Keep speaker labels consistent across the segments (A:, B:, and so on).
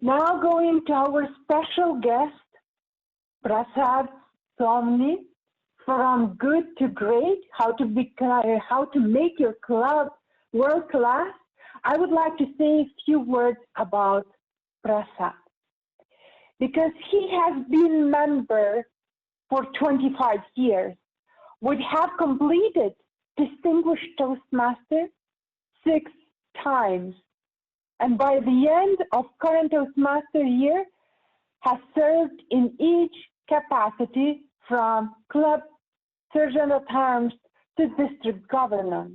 A: Now going to our special guest, Prasad Somni, from good to great, how to make your club world class. I would like to say a few words about Prasad, because he has been member for 25 years, would have completed Distinguished Toastmaster 6 times, and by the end of current Toastmaster year, has served in each capacity from club sergeant at arms to district governor.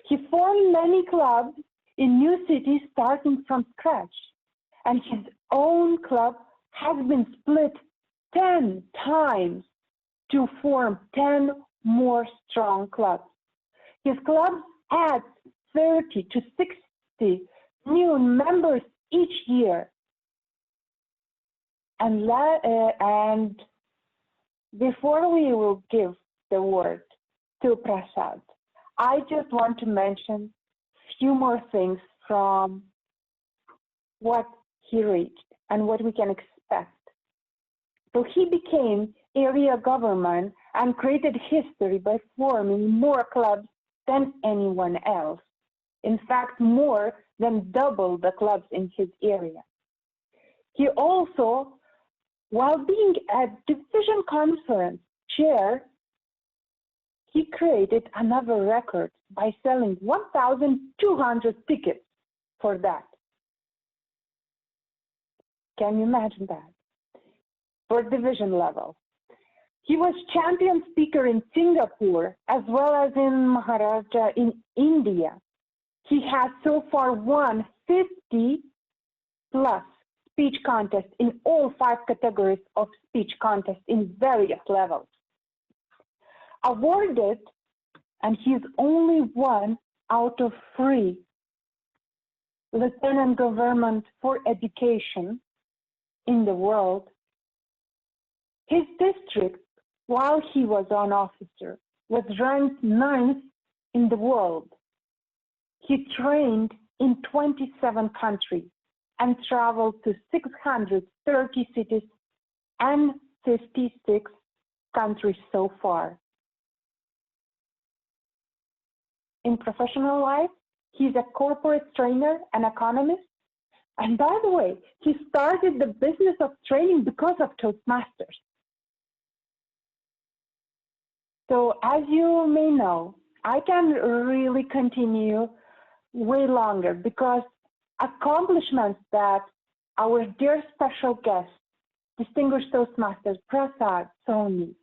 A: He formed many clubs in new cities starting from scratch, and his own club has been split 10 times to form 10 more strong clubs. His club adds 30 to 60 new members each year. And before we will give the word to Prasad, I just want to mention a few more things from what he reached and what we can expect. So he became area government and created history by forming more clubs than anyone else. In fact, more than double the clubs in his area. He also, while being a division conference chair, he created another record by selling 1,200 tickets for that. Can you imagine that? For division level. He was champion speaker in Singapore as well as in Maharaja in India. He has so far won 50 plus speech contests in all 5 categories of speech contests in various levels. Awarded, and he's only one out of 3 lieutenant government for education in the world. His district, while he was an officer, was ranked 9th in the world. He trained in 27 countries and traveled to 630 cities and 56 countries so far. In professional life, he's a corporate trainer and economist. And by the way, he started the business of training because of Toastmasters. So as you may know, I can really continue way longer because accomplishments that our dear special guest, Distinguished Toastmaster Prasad Somni,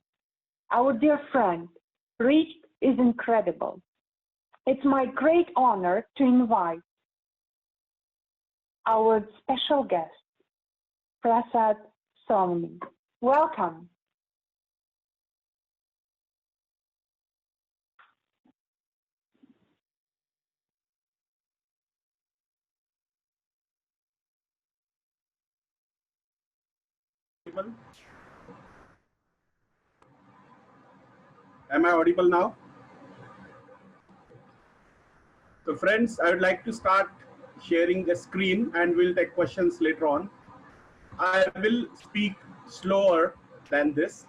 A: our dear friend, reached is incredible. It's my great honor to invite our special guest, Prasad Somni. Welcome.
B: Am I audible now? So friends, I would like to start sharing the screen and we'll take questions later on. I will speak slower than this.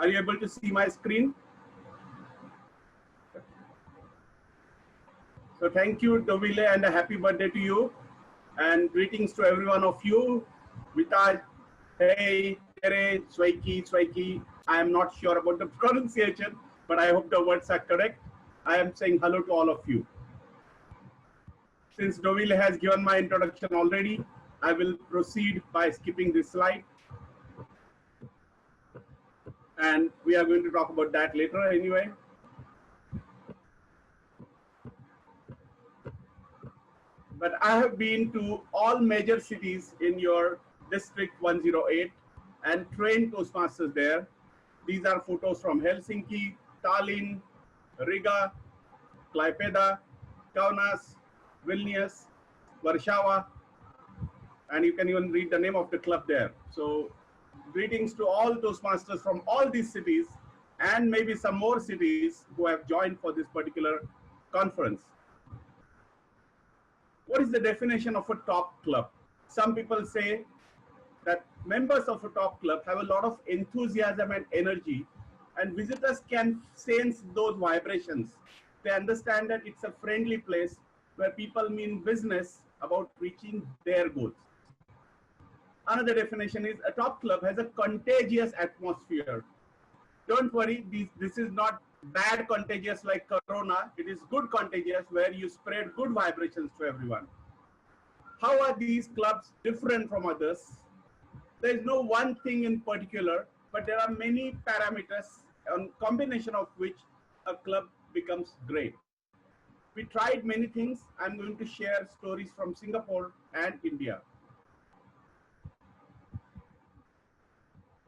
B: Are you able to see my screen? So thank you, Dovile, and a happy birthday to you. And greetings to every one of you. Vitaj, hey, Tere, Swaiki. I am not sure about the pronunciation, but I hope the words are correct. I am saying hello to all of you. Since Dovile has given my introduction already, I will proceed by skipping this slide. And we are going to talk about that later anyway. But I have been to all major cities in your district 108 and trained Toastmasters there. These are photos from Helsinki, Tallinn, Riga, Klaipeda, Kaunas, Vilnius, Warsaw, and you can even read the name of the club there. So Greetings to all Toastmasters from all these cities and maybe some more cities who have joined for this particular conference. What is the definition of a top club? Some people say that members of a top club have a lot of enthusiasm and energy, and visitors can sense those vibrations. They understand that it's a friendly place where people mean business about reaching their goals. Another definition is a top club has a contagious atmosphere. Don't worry, this is not bad contagious like Corona. It is good contagious where you spread good vibrations to everyone. How are these clubs different from others? There is no one thing in particular, but there are many parameters, on combination of which a club becomes great. We tried many things. I'm going to share stories from Singapore and India.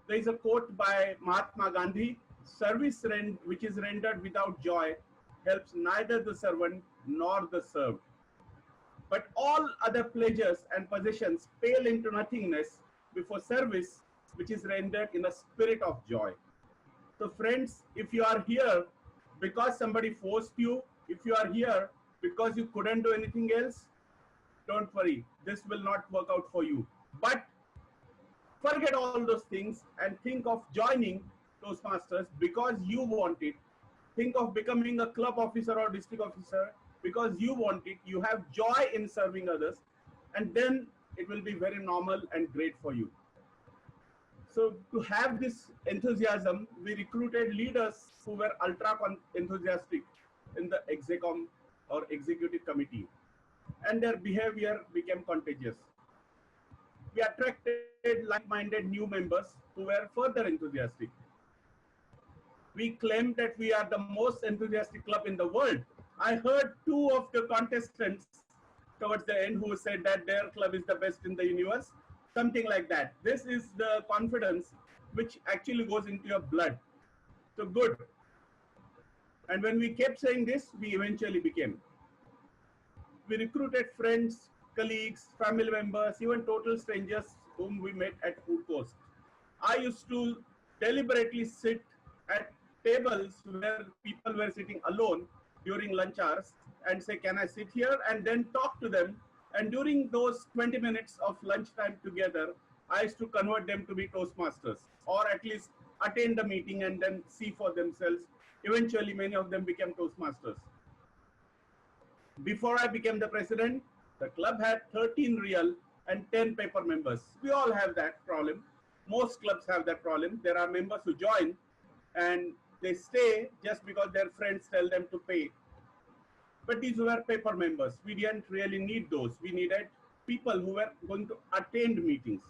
B: There is a quote by Mahatma Gandhi: service which is rendered without joy helps neither the servant nor the served. But all other pleasures and possessions pale into nothingness before service which is rendered in a spirit of joy. So friends, if you are here because somebody forced you, if you are here because you couldn't do anything else, don't worry, this will not work out for you. But forget all those things and think of joining Toastmasters because you want it. Think of becoming a club officer or district officer because you want it. You have joy in serving others, and then it will be very normal and great for you. So to have this enthusiasm, we recruited leaders who were ultra enthusiastic in the execom or executive committee, and their behavior became contagious. We attracted like-minded new members who were further enthusiastic. We claimed that we are the most enthusiastic club in the world. I heard two of the contestants towards the end who said that their club is the best in the universe, something like that. This is the confidence which actually goes into your blood. So good. And when we kept saying this, we eventually became. We recruited friends, colleagues, family members, even total strangers whom we met at Food Coast. I used to deliberately sit at tables where people were sitting alone during lunch hours and say, can I sit here? And then talk to them. And during those 20 minutes of lunchtime together, I used to convert them to be Toastmasters, or at least attend the meeting and then see for themselves. Eventually, many of them became Toastmasters. Before I became the president, the club had 13 real and 10 paper members. We all have that problem. Most clubs have that problem. There are members who join and they stay just because their friends tell them to pay. But these were paper members. We didn't really need those. We needed people who were going to attend meetings.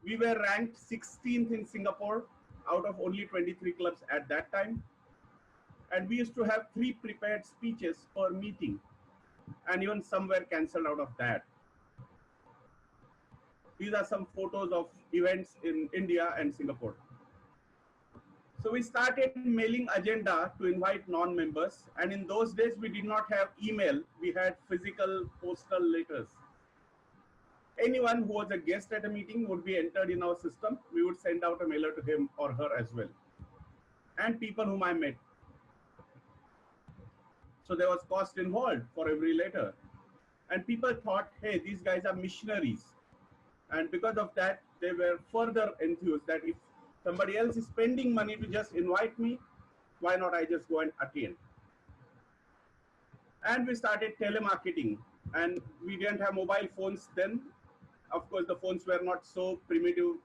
B: We were ranked 16th in Singapore out of only 23 clubs at that time. And we used to have 3 prepared speeches per meeting. And even some were cancelled out of that. These are some photos of events in India and Singapore. So we started mailing agenda to invite non-members. And in those days, we did not have email. We had physical postal letters. Anyone who was a guest at a meeting would be entered in our system. We would send out a mailer to him or her as well. And people whom I met. So there was cost involved for every letter. And people thought, hey, these guys are missionaries. And because of that, they were further enthused that if somebody else is spending money to just invite me, why not I just go and attend? And we started telemarketing. And we didn't have mobile phones then. Of course, the phones were not so primitive,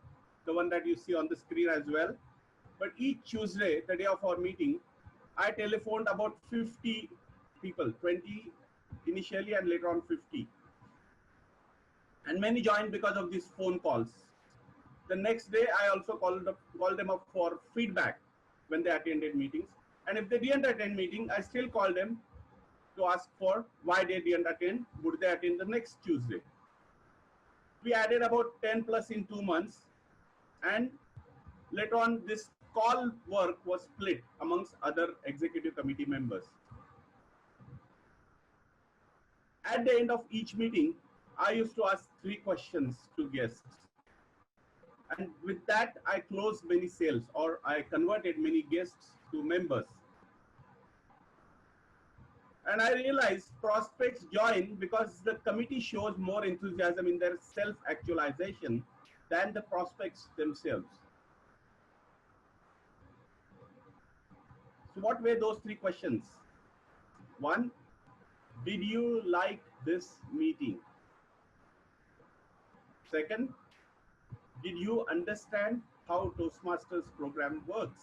B: the one that you see on the screen as well. But each Tuesday, the day of our meeting, I telephoned about 50 people, 20 initially and later on 50. And many joined because of these phone calls. The next day, I also called them up for feedback when they attended meetings. And if they didn't attend meeting, I still called them to ask for why they didn't attend. Would they attend the next Tuesday? We added about 10 plus in 2 months. And later on, this call work was split amongst other executive committee members. At the end of each meeting, I used to ask 3 questions to guests. And with that, I closed many sales, or I converted many guests to members. And I realized prospects join because the committee shows more enthusiasm in their self-actualization than the prospects themselves. So what were those three questions? One, did you like this meeting? Second, did you understand how Toastmasters program works?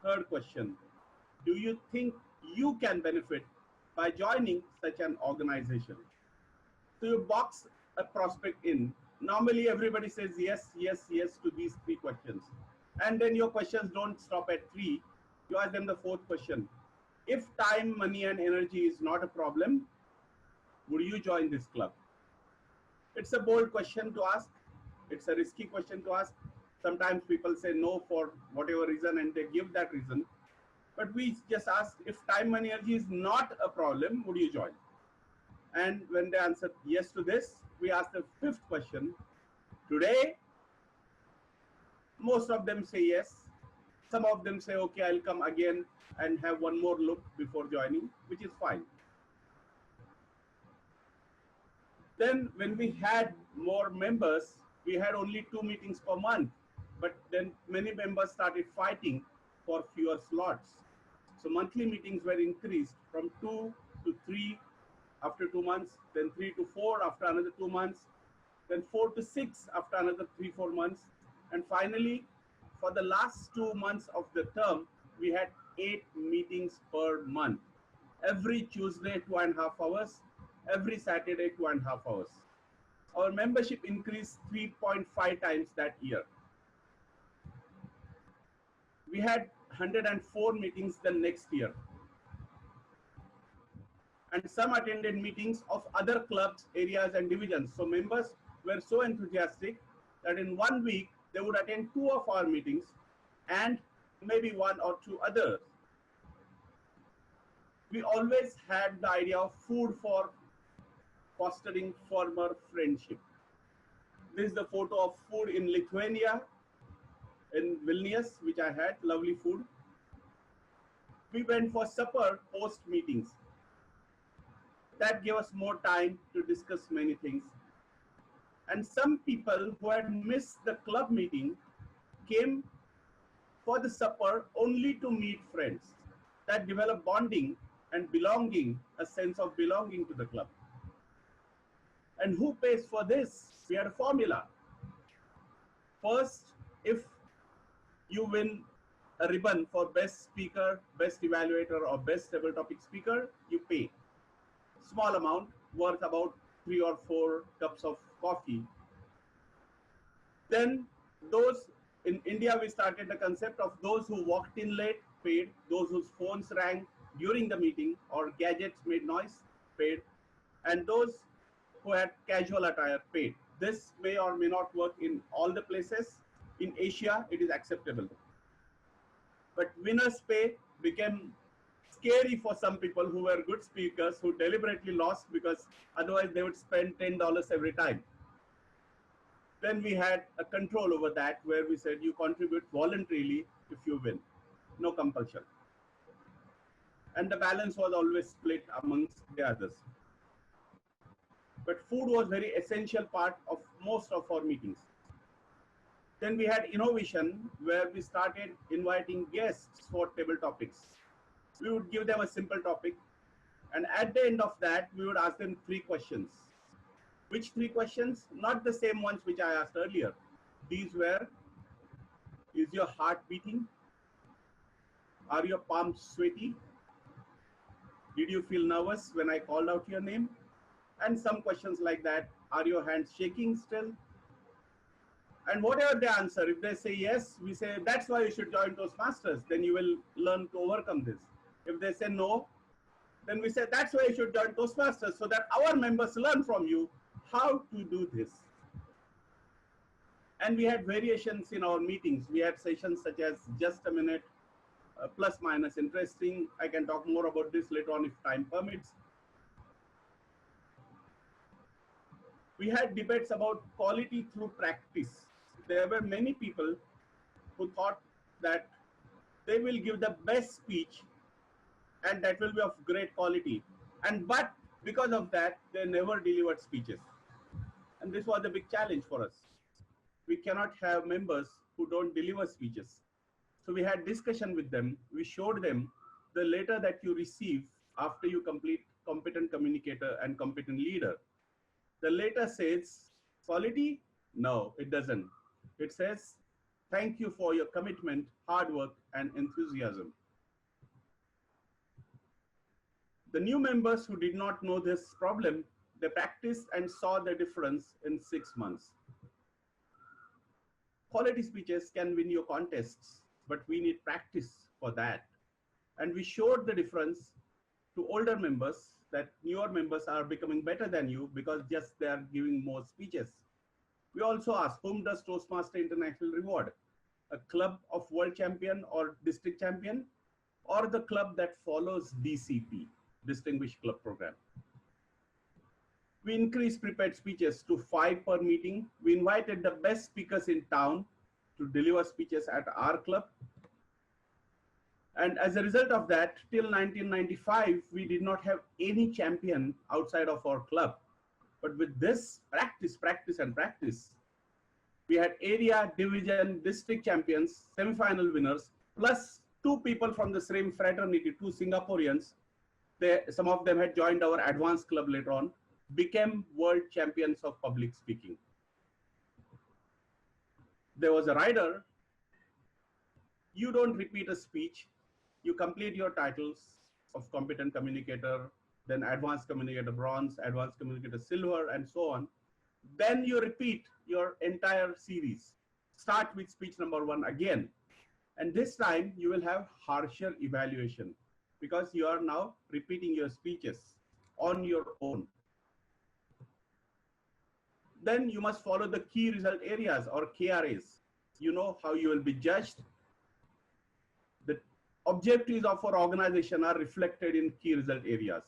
B: Third question, do you think you can benefit by joining such an organization? So you box a prospect in. Normally everybody says yes, yes, yes to these three questions. And then your questions don't stop at three. You ask them the fourth question. If time, money, and energy is not a problem, would you join this club? It's a bold question to ask. It's a risky question to ask. Sometimes people say no for whatever reason and they give that reason. But we just ask, if time and energy is not a problem, would you join? And when they answer yes to this, we ask the fifth question. Today, most of them say yes. Some of them say, okay, I'll come again and have one more look before joining, which is fine. Then when we had more members, we had only 2 meetings per month, but then many members started fighting for fewer slots. So monthly meetings were increased from 2 to 3 after 2 months, then 3 to 4 after another 2 months, then 4 to 6 after another 3-4 months. And finally, for the last 2 months of the term, we had 8 meetings per month. Every Tuesday, 2.5 hours. Every Saturday, 2.5 hours. Our membership increased 3.5 times that year. We had 104 meetings the next year. And some attended meetings of other clubs, areas, and divisions. So members were so enthusiastic that in 1 week, they would attend 2 of our meetings and maybe 1 or 2 others. We always had the idea of food for fostering firmer friendship. This is the photo of food in Lithuania, in Vilnius, which I had, lovely food. We went for supper post meetings. That gave us more time to discuss many things. And some people who had missed the club meeting came for the supper only to meet friends. That developed bonding and belonging, a sense of belonging to the club. And who pays for this? We had a formula. First, if you win a ribbon for best speaker, best evaluator, or best table topic speaker, you pay. Small amount, worth about 3 or 4 cups of coffee. Then those, in India, we started the concept of those who walked in late, paid. Those whose phones rang during the meeting or gadgets made noise, paid. And those who had casual attire, paid. This may or may not work in all the places. In Asia, it is acceptable. But winners pay became scary for some people who were good speakers who deliberately lost because otherwise they would spend $10 every time. Then we had a control over that where we said you contribute voluntarily if you win, no compulsion. And the balance was always split amongst the others. But food was very essential part of most of our meetings. Then we had innovation where we started inviting guests for table topics. We would give them a simple topic, and at the end of that, we would ask them 3 questions. Which 3 questions? Not the same ones which I asked earlier. These were, is your heart beating? Are your palms sweaty? Did you feel nervous when I called out your name? And some questions like that. Are your hands shaking still? And whatever they answer, if they say yes, we say, that's why you should join Toastmasters. Then you will learn to overcome this. If they say no, then we say, that's why you should join Toastmasters, so that our members learn from you how to do this. And we had variations in our meetings. We had sessions such as just a minute, plus minus interesting. I can talk more about this later on if time permits. We had debates about quality through practice. there were many people who thought that they will give the best speech and that will be of great quality. But because of that, they never delivered speeches. And this was a big challenge for us. We cannot have members who don't deliver speeches. So we had discussion with them. We showed them the letter that you receive after you complete competent communicator and competent leader. The letter says quality? No, it doesn't. It says thank you for your commitment, hard work, and enthusiasm. The new members who did not know this problem, they practiced and saw the difference in 6 months. Quality speeches can win your contests, but we need practice for that. And we showed the difference to older members that newer members are becoming better than you because just they are giving more speeches. We also asked, whom does Toastmaster International reward? A club of world champion or district champion, or the club that follows DCP, Distinguished Club Program? We increased prepared speeches to 5 per meeting. We invited the best speakers in town to deliver speeches at our club. And as a result of that, till 1995, we did not have any champion outside of our club. But with this practice, and practice, we had area, division, district champions, semi-final winners, plus 2 people from the same fraternity, 2 Singaporeans. Some of them had joined our advanced club later on, became world champions of public speaking. There was a rider. You don't repeat a speech. You complete your titles of competent communicator, then advanced communicator bronze, advanced communicator silver, and so on. Then you repeat your entire series. Start with speech number 1 again. And this time you will have harsher evaluation because you are now repeating your speeches on your own. Then you must follow the key result areas or KRAs. You know how you will be judged. The objectives of our organization are reflected in key result areas.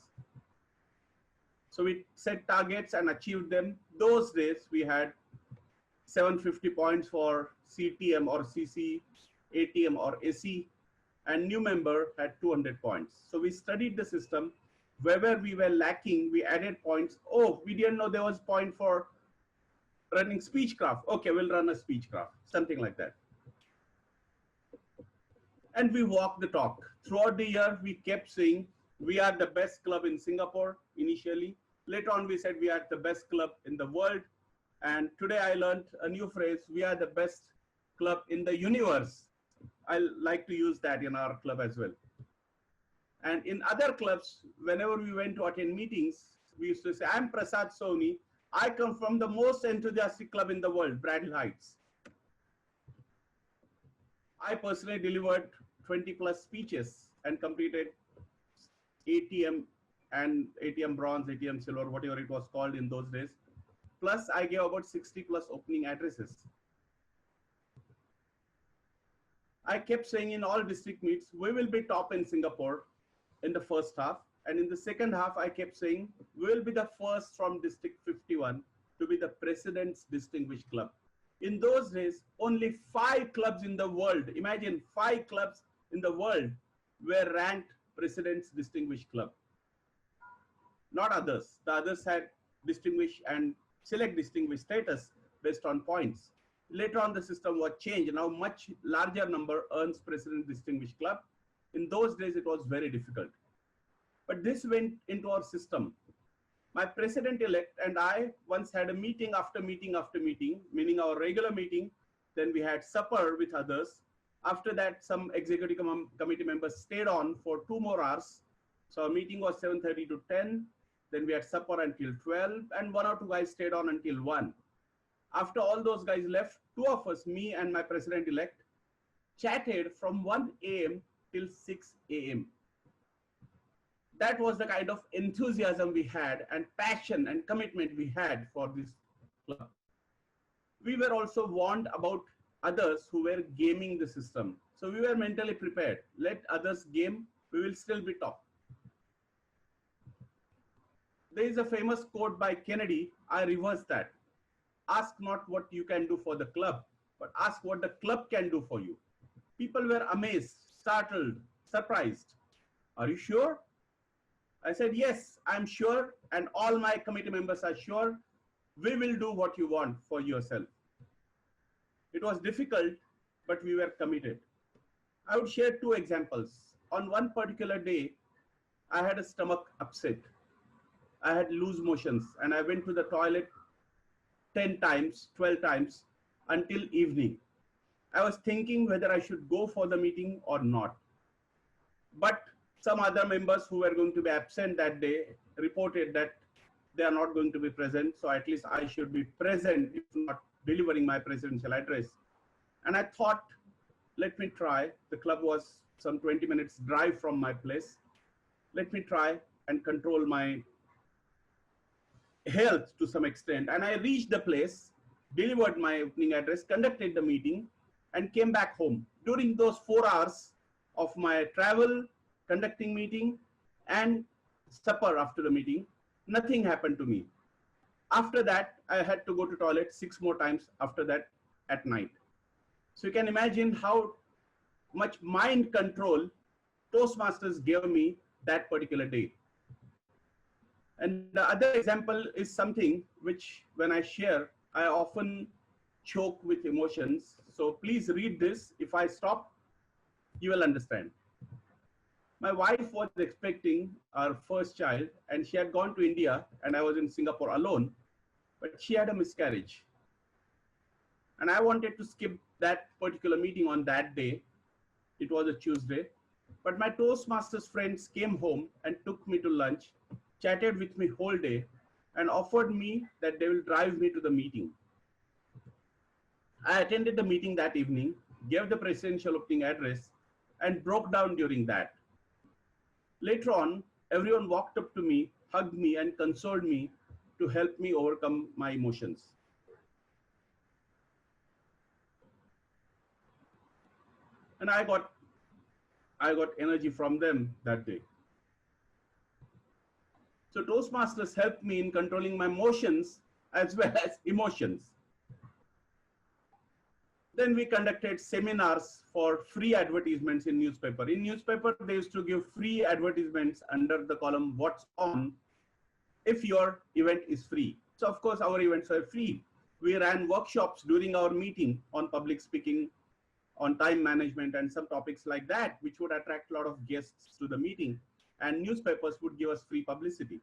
B: So we set targets and achieved them. Those days we had 750 points for CTM or CC, ATM or AC, and new member had 200 points. So we studied the system. Wherever we were lacking, we added points. Oh, we didn't know there was point for running Speechcraft. Okay, we'll run a Speechcraft, something like that. And we walked the talk. Throughout the year, we kept saying, we are the best club in Singapore initially. Later on, we said we are the best club in the world. And today I learned a new phrase, we are the best club in the universe. I like to use that in our club as well. And in other clubs, whenever we went to attend meetings, we used to say, I'm Prasad Soni. I come from the most enthusiastic club in the world, Bradley Heights. I personally delivered 20 plus speeches and completed ATM and ATM bronze, ATM silver, whatever it was called in those days. Plus I gave about 60 plus opening addresses. I kept saying in all district meets, we will be top in Singapore in the first half. And in the second half, I kept saying, we will be the first from District 51 to be the President's Distinguished Club. In those days, only 5 clubs in the world, imagine 5 clubs in the world were ranked President's Distinguished Club. Not others. The others had distinguished and select distinguished status based on points. Later on, the system was changed. Now, much larger number earns President's Distinguished Club. In those days, it was very difficult. But this went into our system. My president-elect and I once had a meeting after meeting after meeting, meaning our regular meeting. Then we had supper with others. After that, some executive committee members stayed on for 2 more hours. So our meeting was 7:30 to 10. Then we had supper until 12, and 1 or 2 guys stayed on until 1. After all those guys left, 2 of us, me and my president-elect, chatted from 1 a.m. till 6 a.m. That was the kind of enthusiasm we had and passion and commitment we had for this club. We were also warned about others who were gaming the system. So we were mentally prepared. Let others game, we will still be top. There is a famous quote by Kennedy. I reverse that. Ask not what you can do for the club. but ask what the club can do for you. People were amazed, startled, surprised. Are you sure? I said, yes, I'm sure, and all my committee members are sure. We will do what you want for yourself. It was difficult, but we were committed. I would share two examples. On one particular day, I had a stomach upset. I had loose motions, and I went to the toilet 10 times, 12 times until evening. I was thinking whether I should go for the meeting or not. But some other members who were going to be absent that day reported that they are not going to be present. So at least I should be present, if not delivering my presidential address. And I thought, let me try. The club was some 20 minutes drive from my place. Let me try and control my health to some extent. And I reached the place, delivered my opening address, conducted the meeting, and came back home. During those 4 hours of my travel, conducting meeting, and supper after the meeting, nothing happened to me. After that, I had to go to toilet 6 more times after that at night. So you can imagine how much mind control Toastmasters gave me that particular day. And the other example is something which when I share, I often choke with emotions. So please read this. If I stop, you will understand. My wife was expecting our first child and she had gone to India and I was in Singapore alone, but she had a miscarriage. And I wanted to skip that particular meeting on that day. It was a Tuesday, but my Toastmasters friends came home and took me to lunch, chatted with me whole day and offered me that they will drive me to the meeting. I attended the meeting that evening, gave the presidential opening address and broke down during that. Later on, everyone walked up to me, hugged me and consoled me to help me overcome my emotions. And I got energy from them that day. So Toastmasters helped me in controlling my emotions as well as emotions. Then we conducted seminars for free advertisements in newspaper. In newspaper, they used to give free advertisements under the column "What's on" if your event is free. So of course, our events are free. We ran workshops during our meeting on public speaking, on time management and some topics like that, which would attract a lot of guests to the meeting, and newspapers would give us free publicity.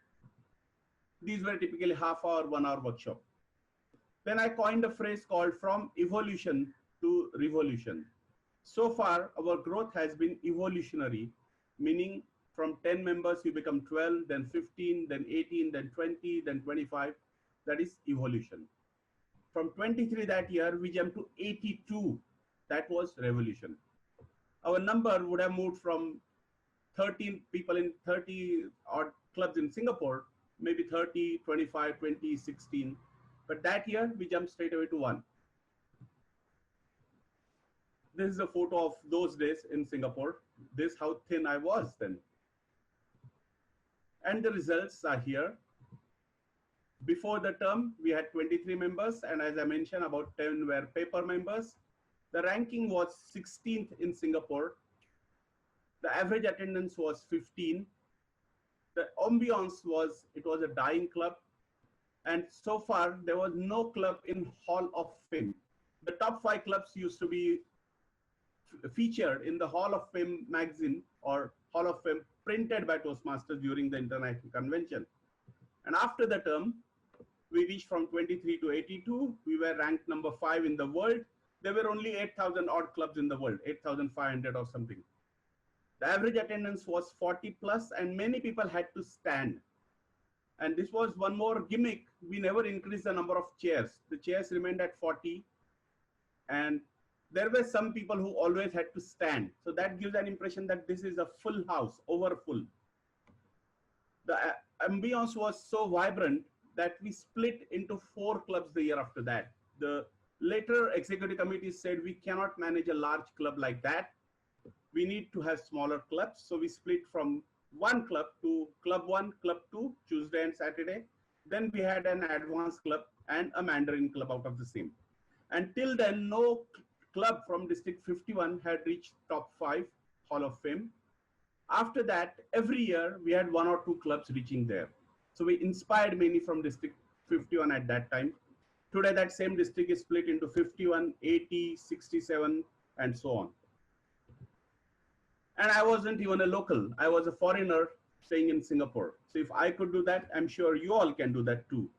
B: These were typically half-hour, 1-hour workshop. Then I coined a phrase called "from evolution to revolution." So far, our growth has been evolutionary, meaning from 10 members, you become 12, then 15, then 18, then 20, then 25. That is evolution. From 23 that year, we jumped to 82. That was revolution. Our number would have moved from 13 people in 30 odd clubs in Singapore, maybe 30, 25, 20, 16. But that year, we jumped straight away to 1. This is a photo of those days in Singapore. This is how thin I was then. And the results are here. Before the term, we had 23 members. And as I mentioned, about 10 were paper members. The ranking was 16th in Singapore. The average attendance was 15. The ambiance was, it was a dying club. And so far, there was no club in Hall of Fame. The top 5 clubs used to be featured in the Hall of Fame magazine or Hall of Fame printed by Toastmasters during the international convention. And after the term, we reached from 23 to 82. We were ranked number 5 in the world. There were only 8,000 odd clubs in the world, 8,500 or something. The average attendance was 40 plus and many people had to stand. And this was one more gimmick. We never increased the number of chairs. The chairs remained at 40. And there were some people who always had to stand. So that gives an impression that this is a full house, over full. The ambience was so vibrant that we split into 4 clubs the year after that. The later executive committee said we cannot manage a large club like that. We need to have smaller clubs. So we split from 1 club to Club 1, Club 2, Tuesday and Saturday. Then we had an advanced club and a Mandarin club out of the same. Until then, no club from District 51 had reached top 5 Hall of Fame. After that, every year we had 1 or 2 clubs reaching there. So we inspired many from District 51 at that time. Today, that same district is split into 51, 80, 67, and so on. And I wasn't even a local. I was a foreigner staying in Singapore. So if I could do that, I'm sure you all can do that too.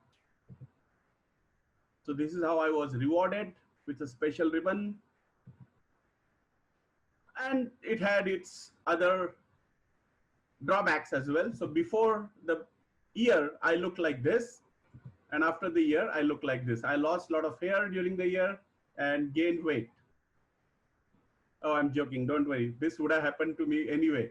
B: So this is how I was rewarded with a special ribbon. And it had its other drawbacks as well. So before the year, I looked like this. And after the year, I look like this. I lost a lot of hair during the year and gained weight. Oh, I'm joking. Don't worry. This would have happened to me anyway.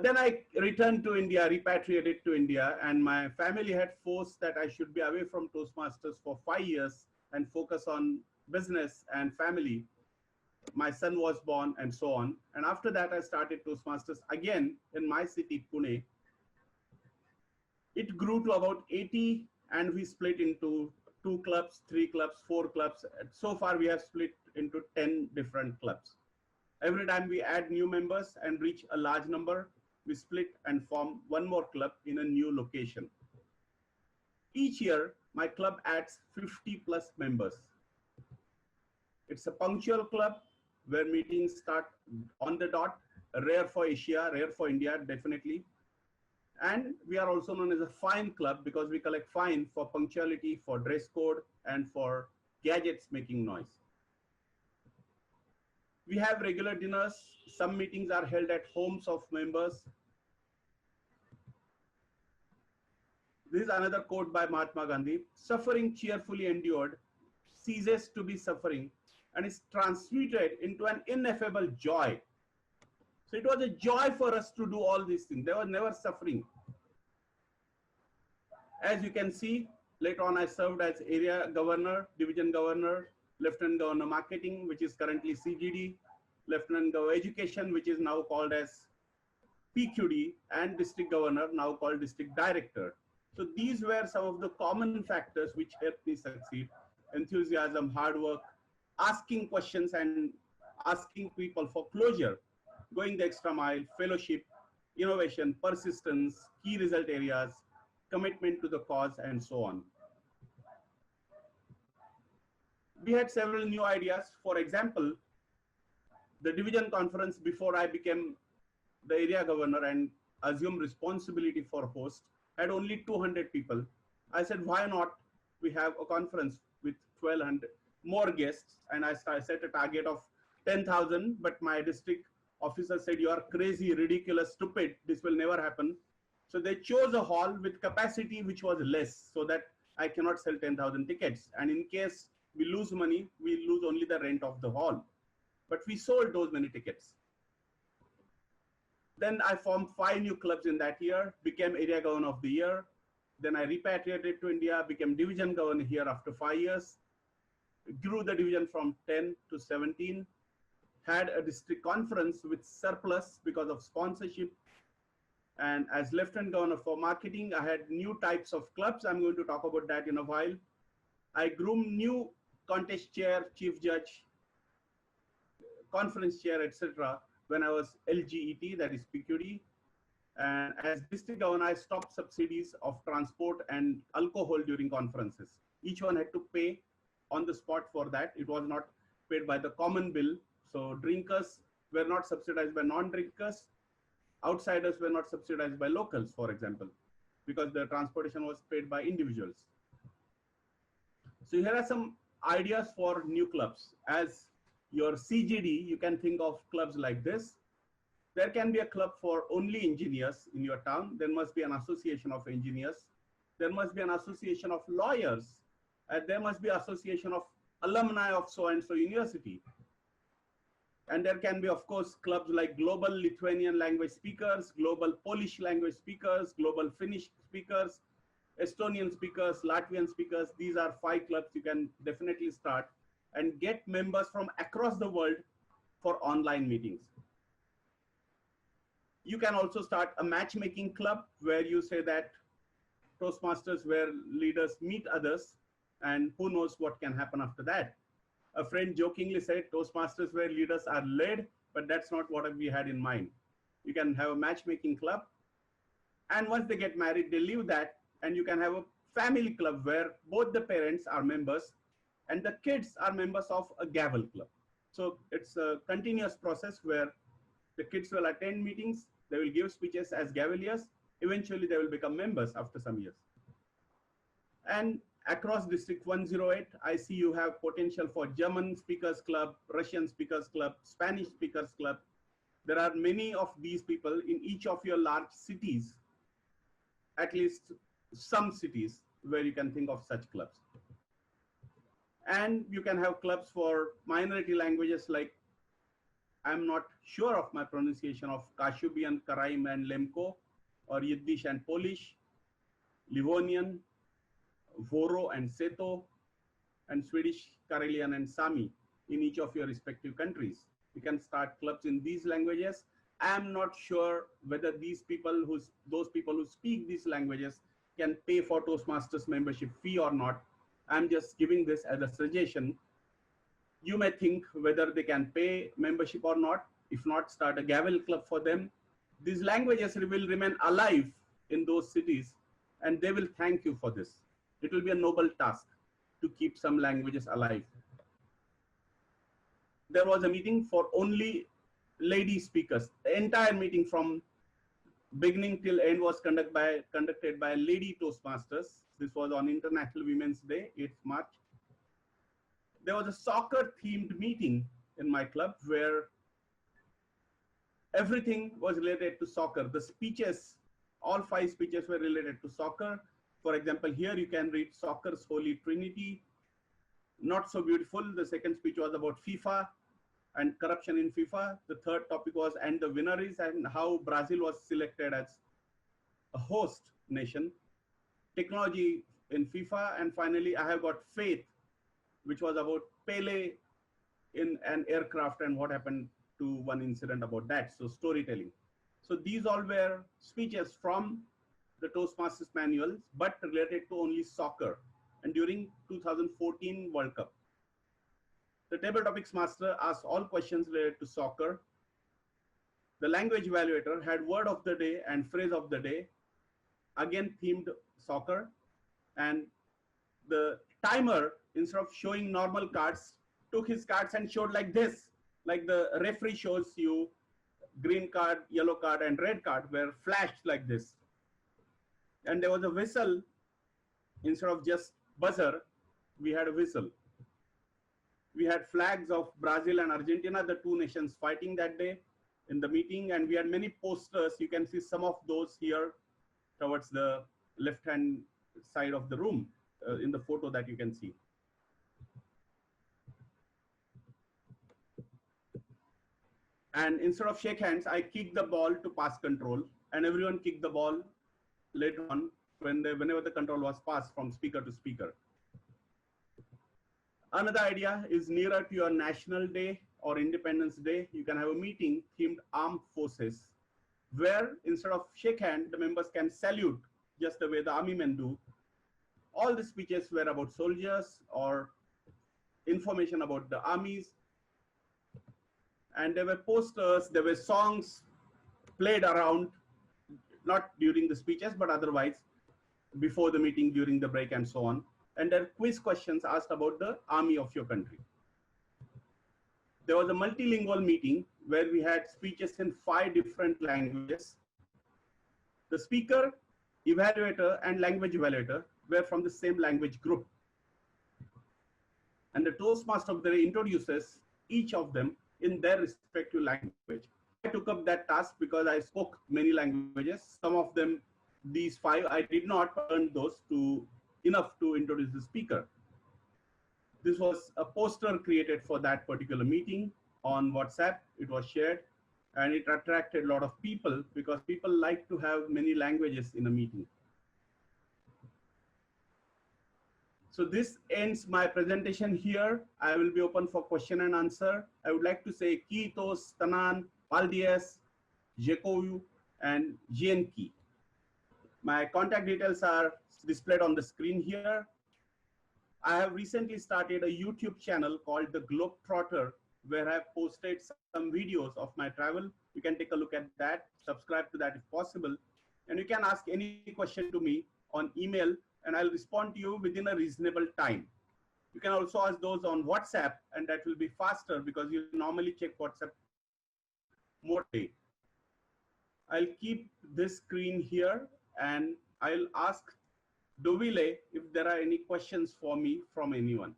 B: Then I returned to India, repatriated to India, and my family had forced that I should be away from Toastmasters for 5 years and focus on business and family. My son was born and so on. And after that, I started Toastmasters again in my city, Pune. It grew to about 80 and we split into 2 clubs, 3 clubs, 4 clubs. So far, we have split into 10 different clubs. Every time we add new members and reach a large number, we split and form 1 more club in a new location. Each year, my club adds 50 plus members. It's a punctual club where meetings start on the dot, rare for Asia, rare for India, definitely. And we are also known as a fine club because we collect fine for punctuality, for dress code, and for gadgets making noise. We have regular dinners. Some meetings are held at homes of members. This is another quote by Mahatma Gandhi. Suffering cheerfully endured ceases to be suffering and is transmuted into an ineffable joy. So it was a joy for us to do all these things. There was never suffering. As you can see, later on I served as area governor, division governor, lieutenant governor marketing, which is currently CGD, lieutenant governor education, which is now called as PQD, and district governor, now called district director. So these were some of the common factors which helped me succeed: enthusiasm, hard work, asking questions and asking people for closure, going the extra mile, fellowship, innovation, persistence, key result areas, commitment to the cause, and so on. We had several new ideas. For example, the division conference, before I became the area governor and assumed responsibility for host, had only 200 people. I said, why not we have a conference with 1,200 more guests? And I set a target of 10,000, but my district officer said, you are crazy, ridiculous, stupid. This will never happen. So they chose a hall with capacity which was less, so that I cannot sell 10,000 tickets. And in case we lose money, we lose only the rent of the hall. But we sold those many tickets. Then I formed 5 new clubs in that year, became area governor of the year. Then I repatriated to India, became division governor here after 5 years, grew the division from 10 to 17, had a district conference with surplus because of sponsorship. And as lieutenant governor for marketing, I had new types of clubs. I'm going to talk about that in a while. I groomed new contest chair, chief judge, conference chair, etc. when I was LGET, that is PQD. And as district governor, I stopped subsidies of transport and alcohol during conferences. Each one had to pay on the spot for that. It was not paid by the common bill. So drinkers were not subsidized by non-drinkers. Outsiders were not subsidized by locals, for example, because the transportation was paid by individuals. So here are some ideas for new clubs. As your CGD, you can think of clubs like this. There can be a club for only engineers in your town. There must be an association of engineers. There must be an association of lawyers. There must be association of alumni of so-and-so university. And there can be, of course, clubs like global Lithuanian language speakers, global Polish language speakers, global Finnish speakers, Estonian speakers, Latvian speakers. These are 5 clubs you can definitely start and get members from across the world for online meetings. You can also start a matchmaking club where you say that Toastmasters, where leaders meet others, and who knows what can happen after that. A friend jokingly said Toastmasters where leaders are led, but that's not what we had in mind. You can have a matchmaking club, and once they get married, they leave that, and you can have a family club where both the parents are members and the kids are members of a gavel club. So it's a continuous process where the kids will attend meetings, they will give speeches as gaveliers, eventually they will become members after some years. And across District 108, I see you have potential for German Speakers Club, Russian Speakers Club, Spanish Speakers Club. There are many of these people in each of your large cities, at least some cities where you can think of such clubs. And you can have clubs for minority languages like, I'm not sure of my pronunciation of Kashubian, Karaim and Lemko, or Yiddish and Polish, Livonian, Voro and Seto, and Swedish, Karelian and Sami in each of your respective countries. You can start clubs in these languages. I am not sure whether those people who speak these languages can pay for Toastmasters membership fee or not. I'm just giving this as a suggestion. You may think whether they can pay membership or not. If not, start a gavel club for them. These languages will remain alive in those cities, and they will thank you for this. It will be a noble task to keep some languages alive. There was a meeting for only lady speakers. The entire meeting from beginning till end was conducted by lady Toastmasters. This was on International Women's Day, 8th March. There was a soccer themed meeting in my club where everything was related to soccer. The speeches, all 5 speeches were related to soccer. For example, here you can read Soccer's Holy Trinity. Not so beautiful. The second speech was about FIFA and corruption in FIFA. The third topic was, and the winner is, and how Brazil was selected as a host nation. Technology in FIFA. And finally, I have got faith, which was about Pele in an aircraft and what happened to one incident about that. So storytelling. So these all were speeches from the Toastmasters manuals, but related to only soccer. And during 2014 World Cup, the Table Topics Master asked all questions related to soccer. The language evaluator had word of the day and phrase of the day, again themed soccer. And the timer, instead of showing normal cards, took his cards and showed like this, like the referee shows you green card, yellow card, and red card, were flashed like this. And there was a whistle. Instead of just buzzer, we had a whistle. We had flags of Brazil and Argentina, the 2 nations fighting that day in the meeting. And we had many posters. You can see some of those here towards the left-hand side of the room in the photo that you can see. And instead of shake hands, I kicked the ball to pass control, and everyone kicked the ball later on whenever the control was passed from speaker to speaker. Another idea is nearer to your National Day or Independence Day, you can have a meeting themed Armed Forces, where instead of shake hand, the members can salute just the way the army men do. All the speeches were about soldiers or information about the armies. And there were posters, there were songs played around, not during the speeches, but otherwise, before the meeting, during the break, and so on. And there are quiz questions asked about the army of your country. There was a multilingual meeting where we had speeches in 5 different languages. The speaker, evaluator, and language evaluator were from the same language group. And the Toastmaster of the day introduces each of them in their respective language. I took up that task because I spoke many languages. Some of them, these 5, I did not learn those enough to introduce the speaker. This was a poster created for that particular meeting on WhatsApp. It was shared and it attracted a lot of people because people like to have many languages in a meeting. So this ends my presentation here. I will be open for question and answer. I would like to say Kiitos, Tanan, Paldies, Jekovu, and Jienki. My contact details are displayed on the screen here. I have recently started a YouTube channel called The Globetrotter, where I've posted some videos of my travel. You can take a look at that, subscribe to that if possible. And you can ask any question to me on email, and I'll respond to you within a reasonable time. You can also ask those on WhatsApp, and that will be faster because you normally check WhatsApp more than a day. I'll keep this screen here, and I'll ask Dovile if there are any questions for me from anyone.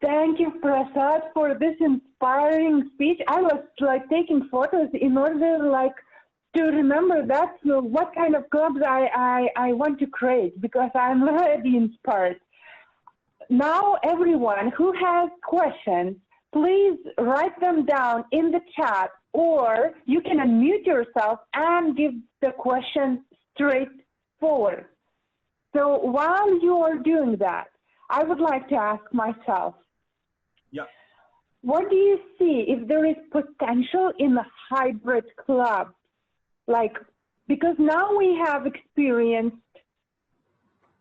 A: Thank you, Prasad, for this inspiring speech. I was like taking photos in order like to remember that's what kind of clubs I want to create, because I'm already inspired. Now, everyone who has questions, please write them down in the chat, or you can unmute yourself and give the question straight forward. So while you are doing that, I would like to ask myself,
B: Yeah.
A: what do you see if there is potential in the hybrid club? Like, because now we have experienced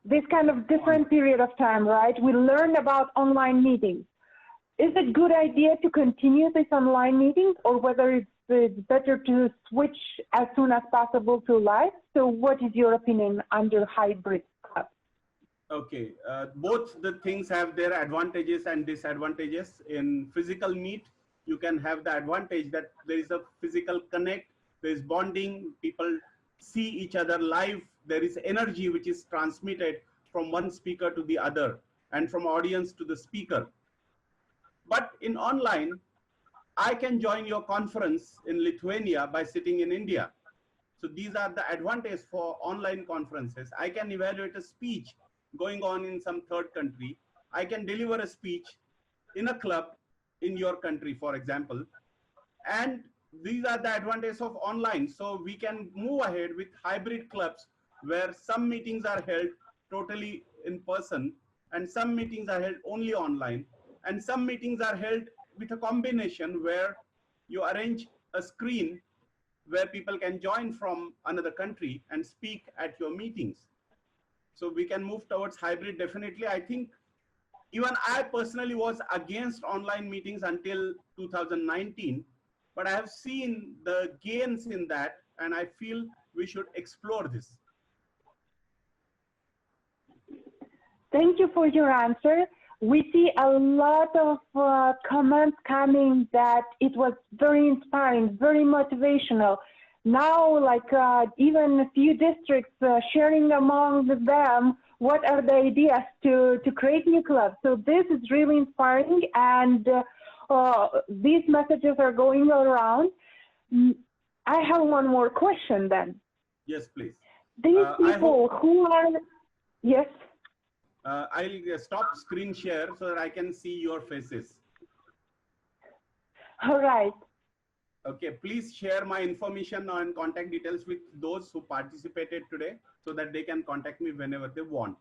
A: this kind of different period of time, right? We learned about online meetings. Is it a good idea to continue this online meetings, or whether it's better to switch as soon as possible to live? So what is your opinion under hybrid club?
B: Okay, both the things have their advantages and disadvantages. In physical meet, you can have the advantage that there is a physical connect, there is bonding, people see each other live, there is energy which is transmitted from one speaker to the other and from audience to the speaker. But in online, I can join your conference in Lithuania by sitting in India. So these are the advantages for online conferences. I can evaluate a speech going on in some third country. I can deliver a speech in a club in your country, for example. And these are the advantages of online. So we can move ahead with hybrid clubs where some meetings are held totally in person and some meetings are held only online, and some meetings are held with a combination where you arrange a screen where people can join from another country and speak at your meetings. So we can move towards hybrid definitely. I think even I personally was against online meetings until 2019, but I have seen the gains in that, and I feel we should explore this.
A: Thank you for your answer. We see a lot of comments coming that it was very inspiring, very motivational. Now, like even a few districts sharing among them what are the ideas to create new clubs. So this is really inspiring, and these messages are going around. I have one more question then.
B: Yes, please.
A: These people who are, yes?
B: I'll stop screen share so that I can see your faces.
A: All right.
B: Okay, please share my information and contact details with those who participated today so that they can contact me whenever they want.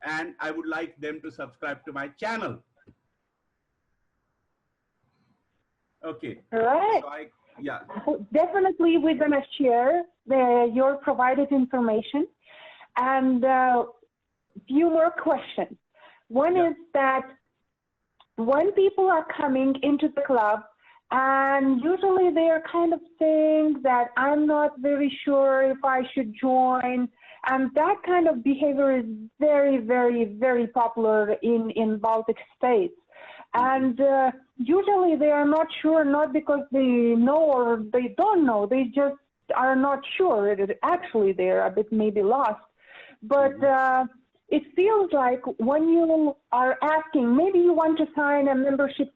B: And I would like them to subscribe to my channel. Okay.
A: All right.
B: So yeah.
A: Definitely we're going to share your provided information. And few more questions. One is that when people are coming into the club, and usually they are kind of saying that I'm not very sure if I should join, and that kind of behavior is very, very, very popular in Baltic states. And usually they are not sure, not because they know or they don't know, they just are not sure. Actually, they're a bit maybe lost. But it feels like when you are asking, maybe you want to sign a membership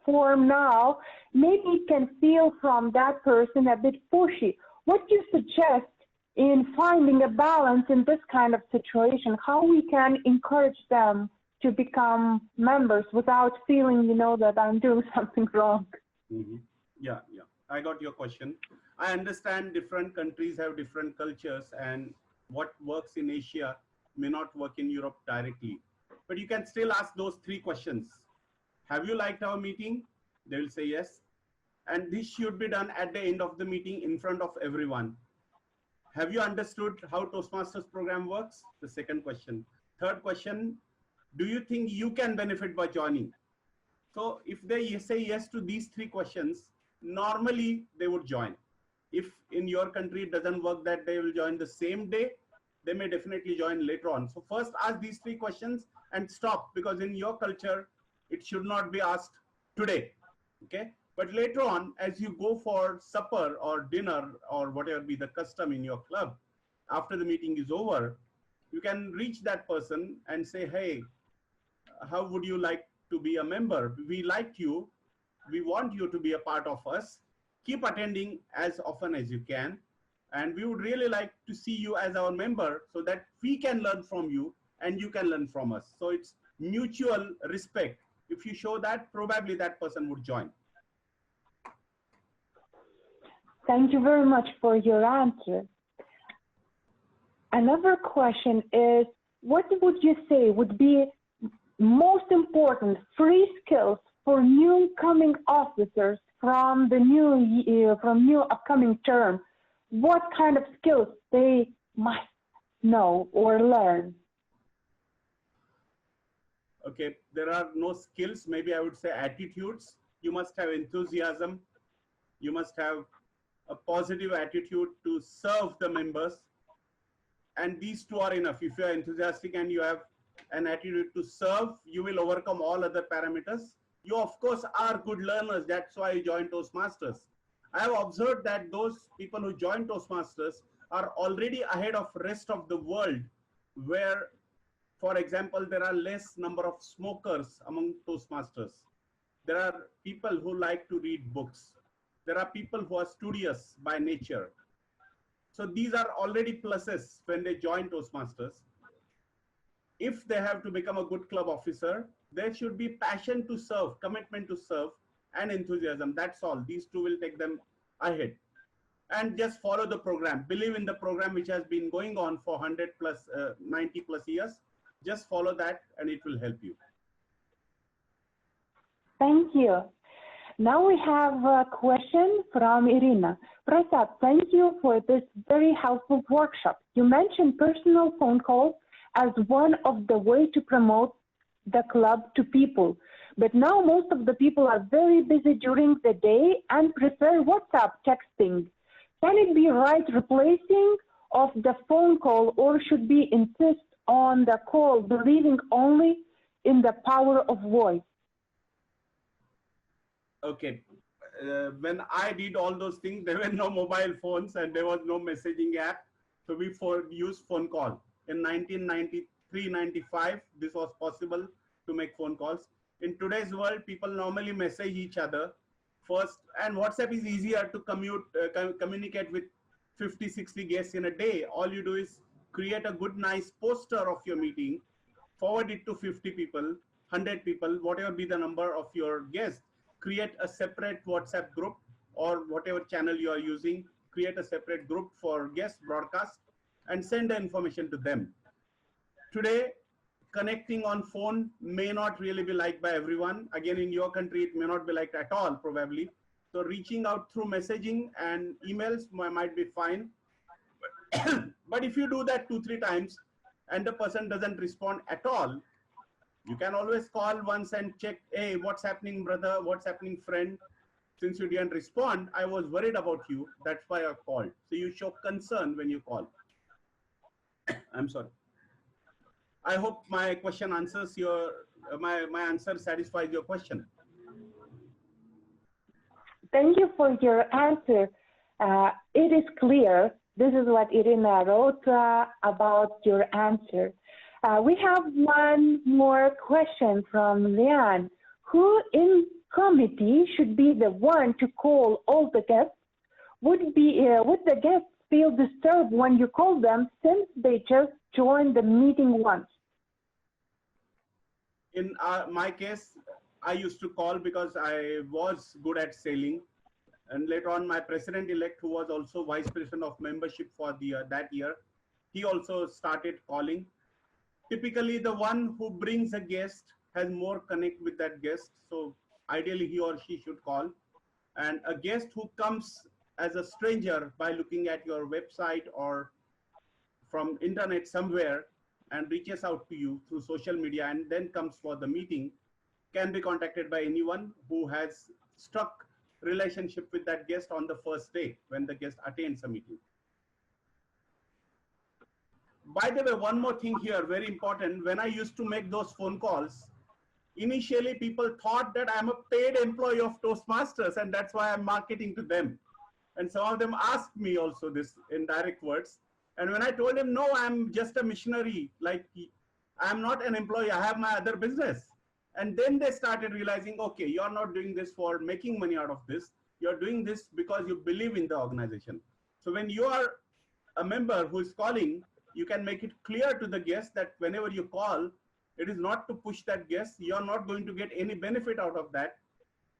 A: form now, maybe it can feel from that person a bit pushy. What do you suggest in finding a balance in this kind of situation? How we can encourage them to become members without feeling, you know, that I'm doing something wrong?
B: Yeah, I got your question. I understand different countries have different cultures, and what works in Asia may not work in Europe directly. But you can still ask those 3 questions. Have you liked our meeting? They will say yes. And this should be done at the end of the meeting in front of everyone. Have you understood how Toastmasters program works? The second question. Third question, do you think you can benefit by joining? So if they say yes to these three questions, normally they would join. If in your country it doesn't work that they will join the same day, they may definitely join later on. So first ask these three questions and stop, because in your culture, it should not be asked today. Okay. But later on, as you go for supper or dinner or whatever be the custom in your club, after the meeting is over, you can reach that person and say, hey, how would you like to be a member? We like you. We want you to be a part of us. Keep attending as often as you can. And we would really like to see you as our member so that we can learn from you and you can learn from us. So it's mutual respect. If you show that, probably that person would join.
A: Thank you very much for your answer. Another question is, what would you say would be most important free skills for new coming officers from the new upcoming term? What kind of skills they must know or learn?
B: Okay, there are no skills. Maybe I would say attitudes. You must have enthusiasm. You must have a positive attitude to serve the members. And these two are enough. If you are enthusiastic and you have an attitude to serve, you will overcome all other parameters. You, of course, are good learners. That's why you joined Toastmasters. I have observed that those people who join Toastmasters are already ahead of rest of the world, where, for example, there are less number of smokers among Toastmasters. There are people who like to read books. There are people who are studious by nature. So these are already pluses when they join Toastmasters. If they have to become a good club officer, there should be passion to serve, commitment to serve, and enthusiasm. That's all. These two will take them ahead. And just follow the program. Believe in the program which has been going on for 100 plus, 90 plus years. Just follow that and it will help you.
A: Thank you. Now we have a question from Irina. Prasad, thank you for this very helpful workshop. You mentioned personal phone calls as one of the ways to promote the club to people. But now most of the people are very busy during the day and prefer WhatsApp texting. Can it be right replacing of the phone call, or should we insist on the call, believing only in the power of voice?
B: Okay. When I did all those things, there were no mobile phones and there was no messaging app. So we used phone call. In 1993-95, this was possible to make phone calls. In today's world, people normally message each other first, and WhatsApp is easier to communicate with 50-60 guests in a day. All you do is create a good, nice poster of your meeting, forward it to 50 people, 100 people, whatever be the number of your guests. Create a separate WhatsApp group or whatever channel you are using, create a separate group for guest broadcast and send the information to them. Today, connecting on phone may not really be liked by everyone. Again, in your country, it may not be liked at all, probably. So reaching out through messaging and emails might be fine. But if you do that 2-3 times and the person doesn't respond at all, you can always call once and check, hey, what's happening, brother? What's happening, friend? Since you didn't respond, I was worried about you. That's why I called. So you show concern when you call. I'm sorry. I hope my question answers your, my answer satisfies your question.
A: Thank you for your answer. It is clear. This is what Irina wrote about your answer. We have one more question from Leanne. Who in committee should be the one to call all the guests? Would the guests feel disturbed when you call them, since they just joined the meeting once?
B: In my case, I used to call because I was good at sailing. And later on, my president-elect, who was also vice president of membership for that year, he also started calling. Typically, the one who brings a guest has more connect with that guest. So ideally, he or she should call. And a guest who comes as a stranger by looking at your website or from internet somewhere and reaches out to you through social media and then comes for the meeting can be contacted by anyone who has struck relationship with that guest on the first day when the guest attends a meeting. By the way, one more thing here, very important. When I used to make those phone calls, initially people thought that I'm a paid employee of Toastmasters and that's why I'm marketing to them. And some of them asked me also this in direct words. And when I told them, no, I'm just a missionary, like I'm not an employee, I have my other business. And then they started realizing, okay, you're not doing this for making money out of this. You're doing this because you believe in the organization. So when you are a member who is calling, you can make it clear to the guest that whenever you call, it is not to push that guest. You're not going to get any benefit out of that,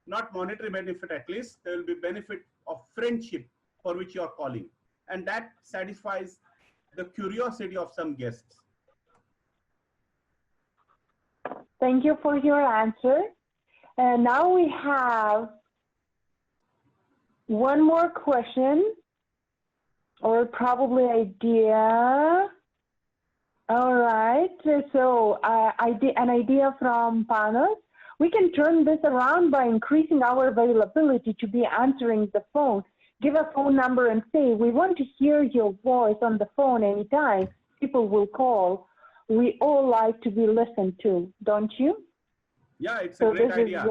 B: not monetary benefit at least. There will be benefit of friendship for which you're calling. And that satisfies the curiosity of some guests.
A: Thank you for your answer. And now we have one more question, or probably idea. All right, so an idea from Panos. We can turn this around by increasing our availability to be answering the phone. Give a phone number and say, we want to hear your voice on the phone anytime. People will call. We all like to be listened to, don't you?
B: Yeah, it's a great idea.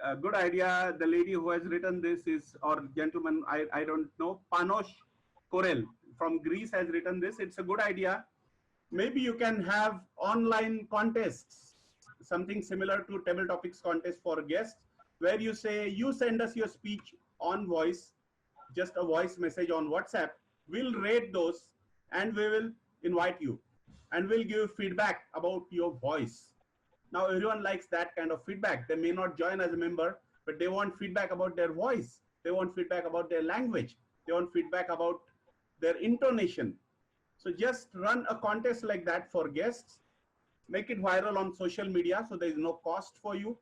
B: A good idea. The lady who has written this is, or gentleman, I don't know, Panos Korel from Greece has written this. It's a good idea. Maybe you can have online contests, something similar to Table Topics contest for guests, where you say, you send us your speech on voice, just a voice message on WhatsApp. We'll rate those and we will invite you and we'll give feedback about your voice. Now, everyone likes that kind of feedback. They may not join as a member, but they want feedback about their voice. They want feedback about their language. They want feedback about their intonation. So just run a contest like that for guests, make it viral on social media so there is no cost for you,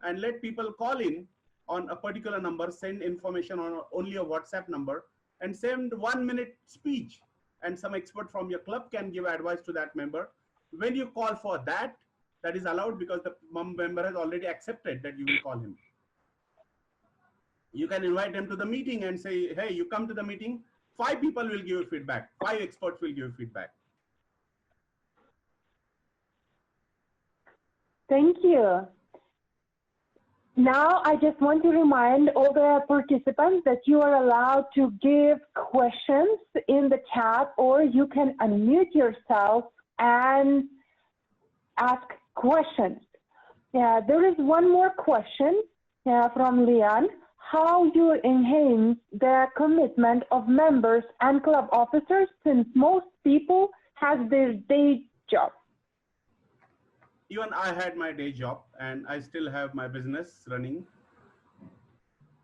B: and let people call in on a particular number, send information on only a WhatsApp number, and send 1 minute speech. And some expert from your club can give advice to that member. When you call for that, that is allowed because the member has already accepted that you will call him. You can invite them to the meeting and say, hey, you come to the meeting, 5 people will give you feedback, 5 experts will give you feedback.
A: Thank you. Now, I just want to remind all the participants that you are allowed to give questions in the chat, or you can unmute yourself and ask questions. There is one more question from Leon. How you enhance the commitment of members and club officers since most people have their day job?
B: Even I had my day job and I still have my business running.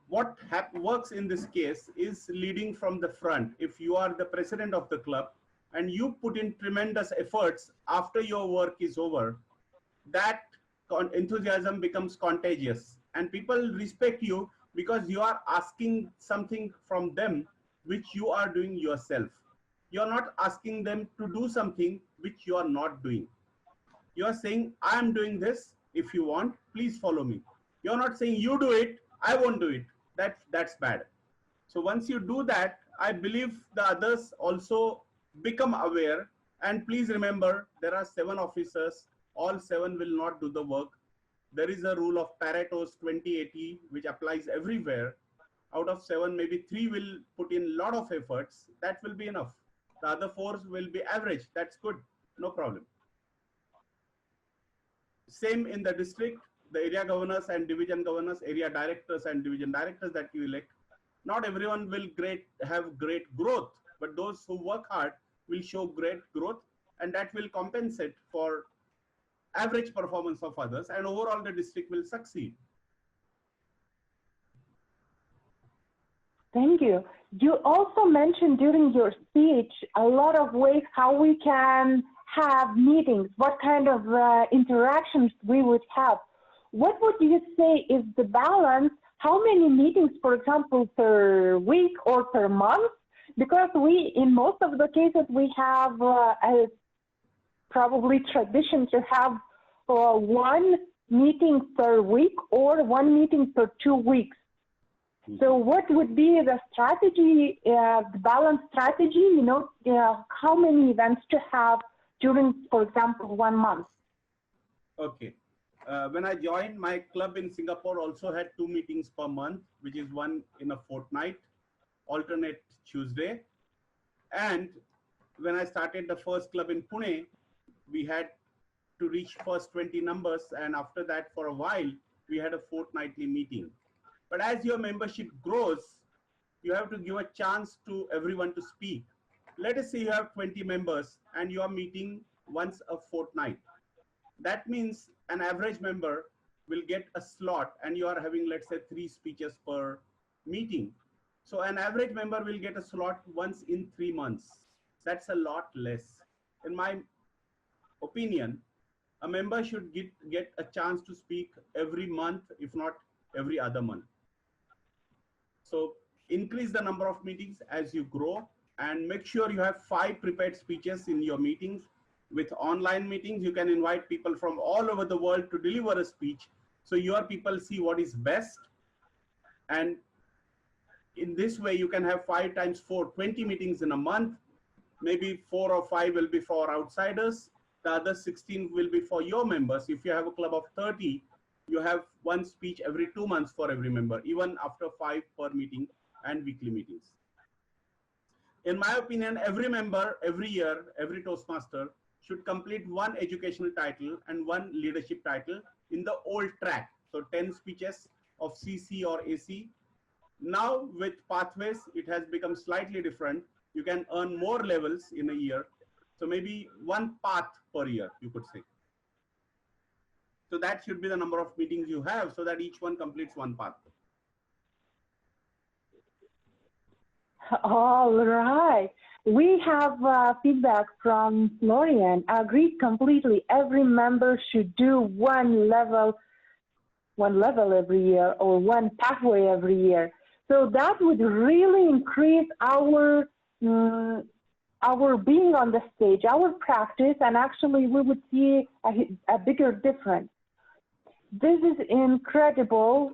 B: What works in this case is leading from the front. If you are the president of the club and you put in tremendous efforts after your work is over, that enthusiasm becomes contagious and people respect you because you are asking something from them which you are doing yourself. You are not asking them to do something which you are not doing. You are saying, I am doing this. If you want, please follow me. You are not saying you do it, I won't do it. That's bad. So once you do that, I believe the others also become aware. And please remember, there are 7 officers. All 7 will not do the work. There is a rule of Pareto's 20-80, which applies everywhere. Out of 7, maybe 3 will put in a lot of efforts. That will be enough. The other 4 will be average. That's good. No problem. Same in the district, the area governors and division governors, area directors and division directors that you elect. Not everyone will have great growth, but those who work hard will show great growth, and that will compensate for average performance of others, and overall the district will succeed.
A: Thank you. You also mentioned during your speech a lot of ways how we can have meetings, what kind of interactions we would have. What would you say is the balance how many meetings, for example, per week or per month? Because in most of the cases, we have a probably tradition to have one meeting per week or one meeting per 2 weeks. So what would be the strategy, the balance strategy, how many events to have during, for example, 1 month?
B: Okay. When I joined, my club in Singapore also had 2 meetings per month, which is one in a fortnight, alternate Tuesday. And when I started the first club in Pune, we had to reach first 20 numbers. And after that, for a while, we had a fortnightly meeting. But as your membership grows, you have to give a chance to everyone to speak. Let us say you have 20 members and you are meeting once a fortnight. That means an average member will get a slot and you are having, let's say, 3 speeches per meeting. So an average member will get a slot once in 3 months. That's a lot less. In my opinion, a member should get a chance to speak every month, if not every other month. So increase the number of meetings as you grow and make sure you have 5 prepared speeches in your meetings. With online meetings, you can invite people from all over the world to deliver a speech. So your people see what is best. And in this way, you can have 5 times 4, 20 meetings in a month. Maybe 4 or 5 will be for outsiders. The other 16 will be for your members. If you have a club of 30, you have 1 speech every 2 months for every member, even after 5 per meeting and weekly meetings. In my opinion, every member, every year, every Toastmaster should complete 1 educational title and 1 leadership title in the old track. So 10 speeches of CC or AC. Now with Pathways, it has become slightly different. You can earn more levels in a year. So maybe 1 path per year, you could say. So that should be the number of meetings you have so that each one completes 1 path.
A: All right. We have feedback from Florian. Agreed completely. Every member should do one level every year or 1 pathway every year. So that would really increase our being on the stage, our practice, and actually we would see a bigger difference. This is incredible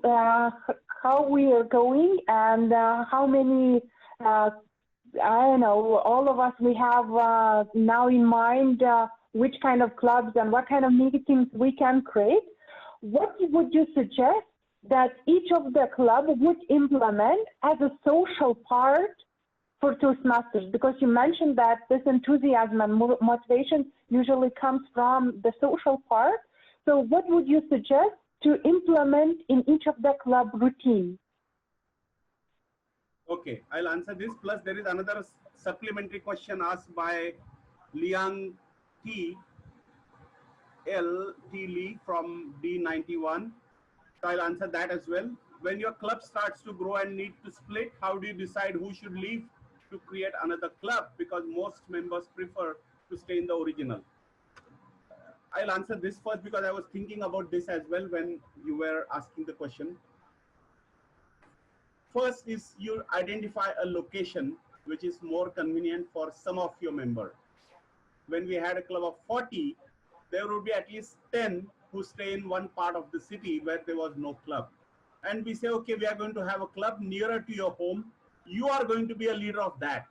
A: how we are going and how many, I don't know, all of us, we have now in mind which kind of clubs and what kind of meetings we can create. What would you suggest that each of the club would implement as a social part for Toastmasters? Because you mentioned that this enthusiasm and motivation usually comes from the social part. So what would you suggest to implement in each of the club routines?
B: Okay, I'll answer this. Plus, there is another supplementary question asked by Liang T. L. T. Lee from D91. So I'll answer that as well. When your club starts to grow and need to split, how do you decide who should leave to create another club? Because most members prefer to stay in the original. I'll answer this first because I was thinking about this as well when you were asking the question. First is you identify a location which is more convenient for some of your members. When we had a club of 40, there would be at least 10 who stay in one part of the city where there was no club. And we say, okay, we are going to have a club nearer to your home. You are going to be a leader of that.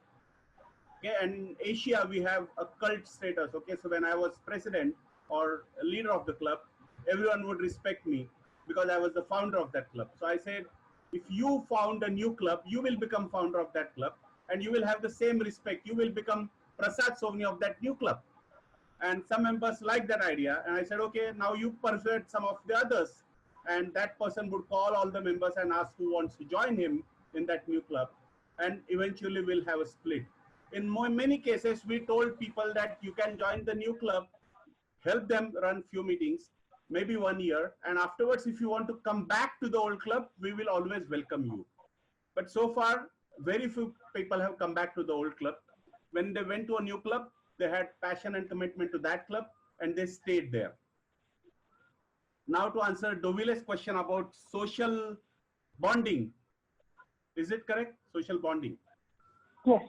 B: Okay, and in Asia, we have a cult status. Okay, so when I was president or a leader of the club, everyone would respect me because I was the founder of that club. So I said, if you found a new club, you will become founder of that club and you will have the same respect. You will become Prasad Sovni of that new club. And some members liked that idea. And I said, okay, now you persuade some of the others. And that person would call all the members and ask who wants to join him in that new club. And eventually we'll have a split. In many cases, we told people that you can join the new club, help them run few meetings, maybe 1 year. And afterwards, if you want to come back to the old club, we will always welcome you. But so far, very few people have come back to the old club. When they went to a new club, they had passion and commitment to that club and they stayed there. Now to answer Dovile's question about social Bonding. Is it correct? Social bonding.
A: Yes.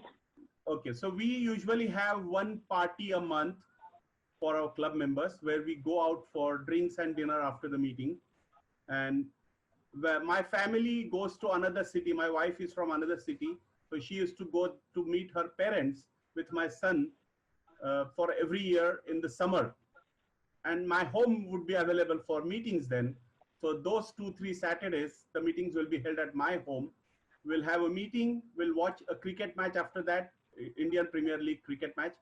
B: Okay, so we usually have one party a month for our club members where we go out for drinks and dinner after the meeting. And where my family goes to another city. My wife is from another city. So she used to go to meet her parents with my son for every year in the summer. And my home would be available for meetings then. So those 2-3 Saturdays, the meetings will be held at my home. We'll have a meeting, we'll watch a cricket match after that, Indian Premier League cricket match,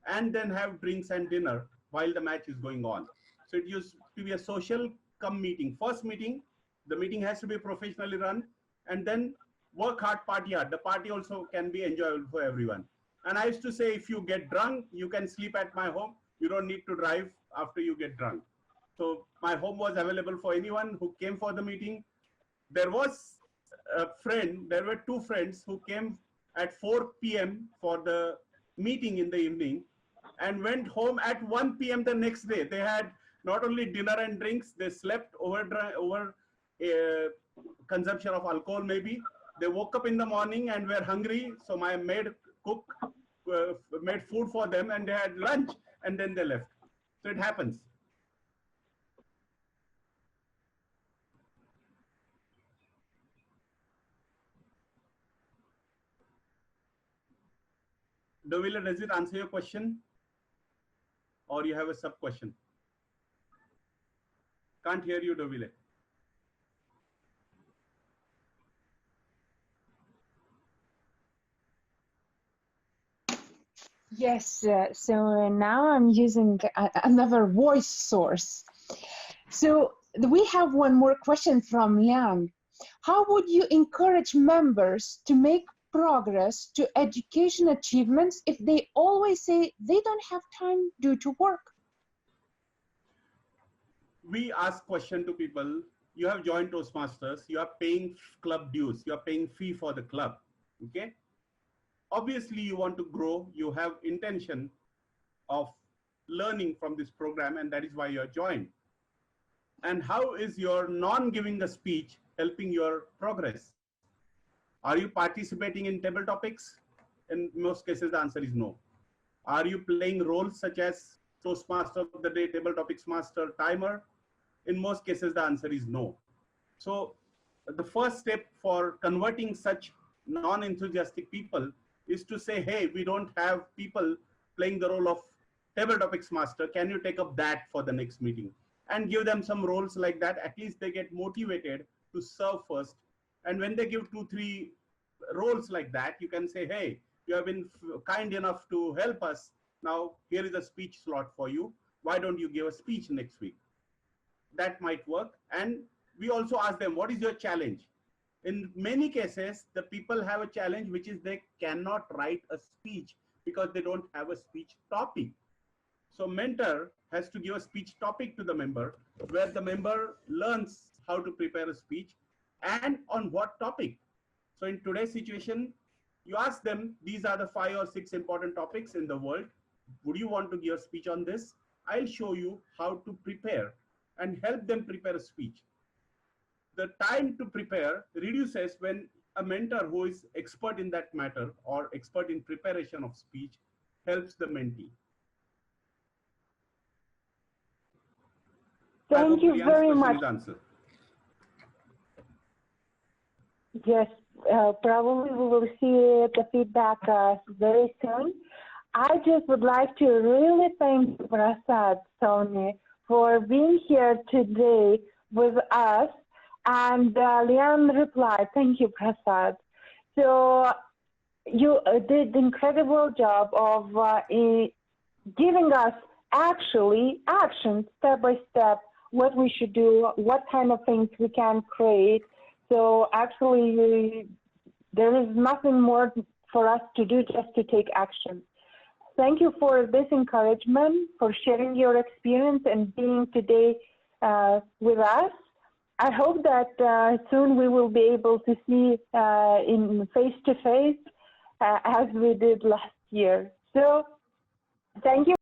B: and then have drinks and dinner while the match is going on. So it used to be a social come meeting. First meeting, the meeting has to be professionally run, and then work hard, party hard. The party also can be enjoyable for everyone. And I used to say, if you get drunk, you can sleep at my home. You don't need to drive after you get drunk. So my home was available for anyone who came for the meeting. There was a friend, there were two friends who came at 4 p.m. for the meeting in the evening and went home at 1 p.m. the next day. They had not only dinner and drinks, they slept over consumption of alcohol maybe. They woke up in the morning and were hungry. So my maid made food for them and they had lunch and then they left. So it happens. Dovila, does it answer your question? Or you have a sub question? Can't hear you, Dovile.
C: Yes, so now I'm using another voice source. So we have one more question from Liang. How would you encourage members to make progress to education achievements if they always say they don't have time due to work?
B: We ask question to people. You have joined Toastmasters, you are paying club dues, you are paying fee for the club, okay? Obviously you want to grow, you have intention of learning from this program and that is why you are joined. And how is your non-giving a speech helping your progress? Are you participating in table topics? In most cases, the answer is no. Are you playing roles such as Toastmaster of the Day, Table Topics Master, Timer? In most cases, the answer is no. So the first step for converting such non-enthusiastic people is to say, hey, we don't have people playing the role of Table Topics Master. Can you take up that for the next meeting? And give them some roles like that. At least they get motivated to serve first. And when they give 2-3 roles like that, you can say, hey, you have been kind enough to help us. Now, here is a speech slot for you. Why don't you give a speech next week? That might work. And we also ask them, what is your challenge? In many cases, the people have a challenge, which is they cannot write a speech because they don't have a speech topic. So mentor has to give a speech topic to the member where the member learns how to prepare a speech and on what topic. So in today's situation, you ask them, these are the 5 or 6 important topics in the world. Would you want to give a speech on this? I'll show you how to prepare and help them prepare a speech. The time to prepare reduces when a mentor who is expert in that matter or expert in preparation of speech helps the mentee.
A: Thank you very much. Yes, probably we will see the feedback very soon. I just would like to really thank Prasad Soni for being here today with us. And Liam replied, thank you, Prasad. So you did an incredible job of giving us action, step by step, what we should do, what kind of things we can create. So actually, there is nothing more for us to do, just to take action. Thank you for this encouragement, for sharing your experience and being today with us. I hope that soon we will be able to see in face-to-face as we did last year. So thank you.